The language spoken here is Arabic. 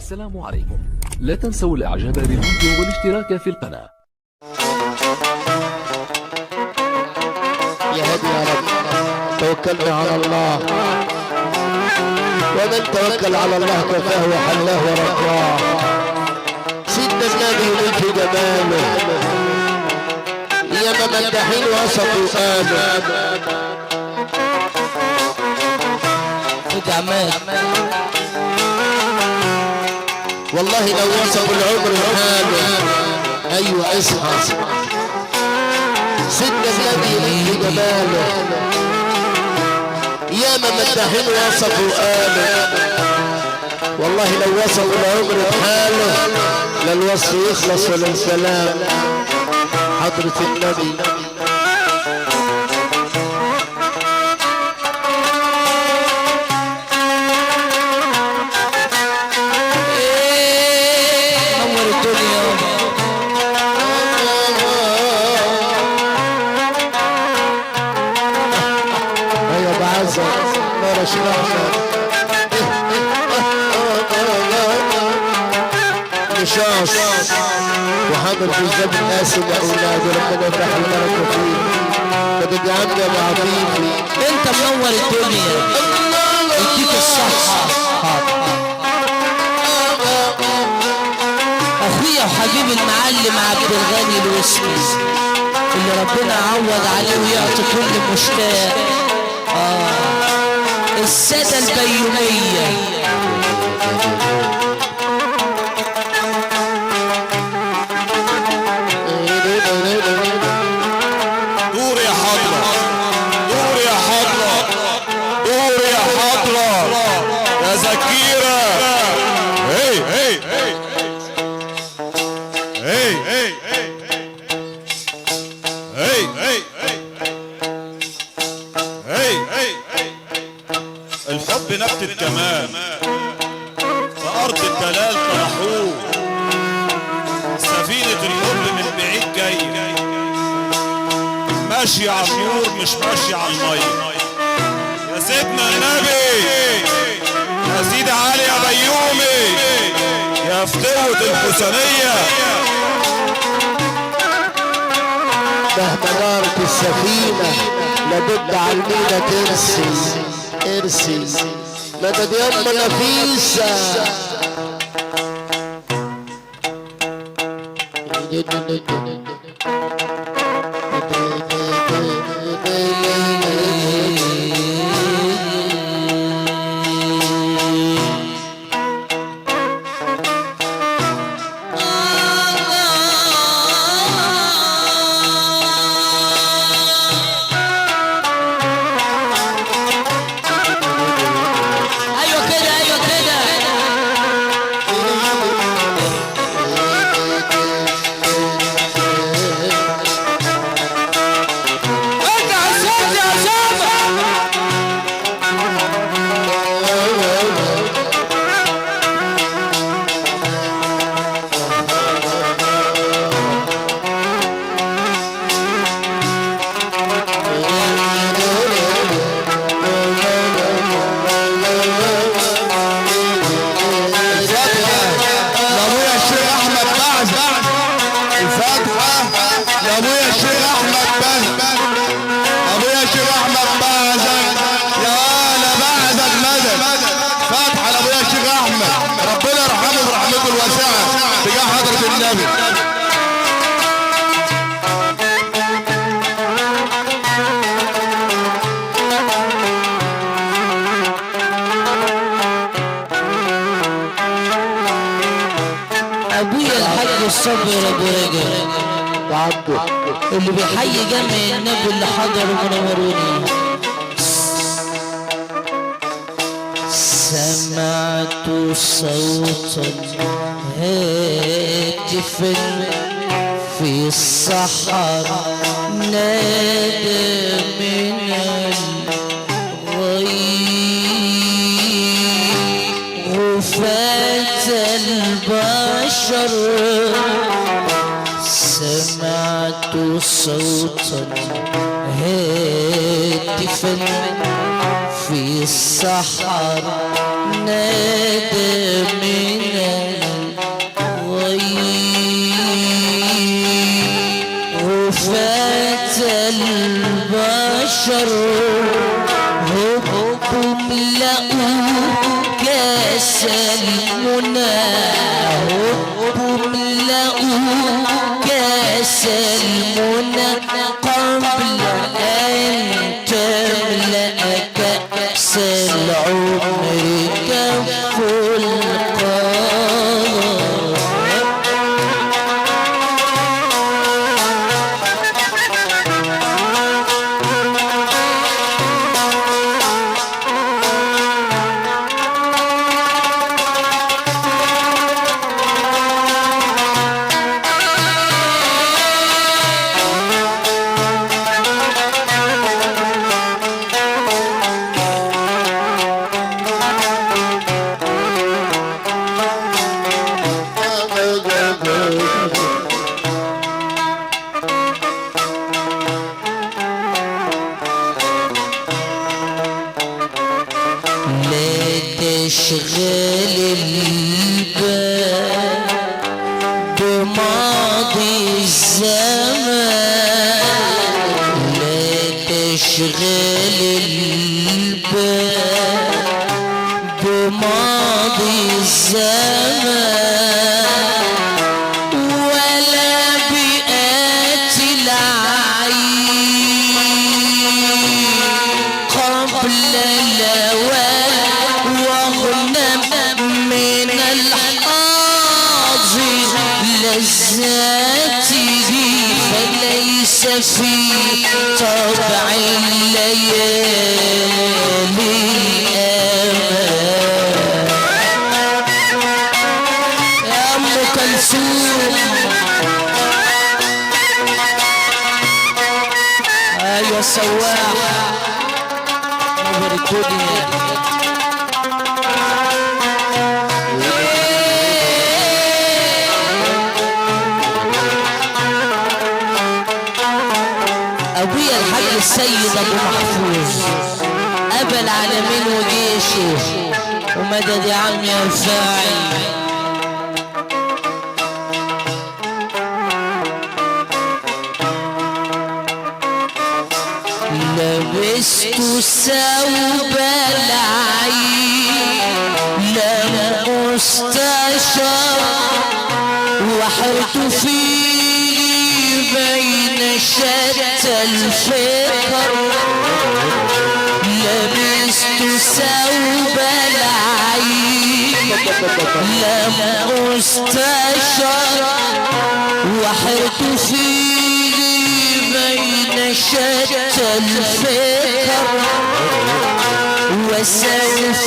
السلام عليكم. لا تنسوا الاعجاب بالفيديو والاشتراك في القناة. يا هادي يا رب توكلنا على الله، ومن توكل على الله كفاه وحلاه ورضاه. سيدنا النبي في جماله يا ممدحين وصفوا قالوا وجمال والله لو وصفوا العمر حاله. ايوه اصحى سيدنا النبي في جماله يا ممدحين وصفوا قالوا والله لو وصفوا العمر بحاله لا الوصف يخلص ولا الكلام. حضرة النبي نور الدنيا يا بعزة نور شرحنا نشاط وحضر في الزب الناس وأولاد ربنا يفتح البركة فيه. بدك يا عمي أبو عفيفي انت منور الدنيا يديك الصحة. اخويا وحبيبي المعلم عبد الغني الوسمي اللي ربنا عوض عليه ويعطي كل مشتاق. السادة البيومية دور يا حضرة، دور يا حضرة، دور يا حضرة يا زكيرة. هي هي هي هي هي هي هي هي الحب نبتة كمان في أرض الدلال طرحوه. سفينة الحب من بعيد جاية ماشي على النور مش ماشي على المية. يا سيدنا النبي يا سيدي علي يا بيومي يا فتوة الحسنية. مهما دارت السفينة لابد على المينا ترسي ارسي. مدد يما نفيسة ايوه كده ايوه كده. ارجع الصوت يا اسامه. لابويا الشيخ احمد بعزة الفاتحة لابويا الشيخ احمد بعزة. ابويا الشيخ احمد بعزة يا انا بعزة مدد فاتحة لابويا الشيخ احمد ربنا يرحمه برحمته الواسعة تجاه حضرة النبي. ابويا الحاج الصبر ابو رجل وعبده اللي بيحيي جمع النبي اللي حضروا منوروني. سمعت صوتا هاتفا في الصحراء نادى من الغيب غفاة البشر. سمعت صوتا هاتفا في الصحراء نادى من المنى واملأوا كاس المنى قبل أن تملأ كأس العمر كف القمر. تشغل البال بماضي الزمان، لا تشغل البال بماضي الزمان ولا بآت العين قبل الأوان واغنم من الحاضر لذاته فليس في طبع الليالي الأمان. يا أم كلثوم أيوة سواح نور الدنيا. أبويا الحاج السيد أبو محفوظ أبا العالمين وجيشه ومدد يا عم يا رفاعي. لبست ثوب العين لم أستشر وحرت فيه بين شتى الفكر. لبست ثوب العين لم أستشر وحرت فيه بين شتى الفكر وسوف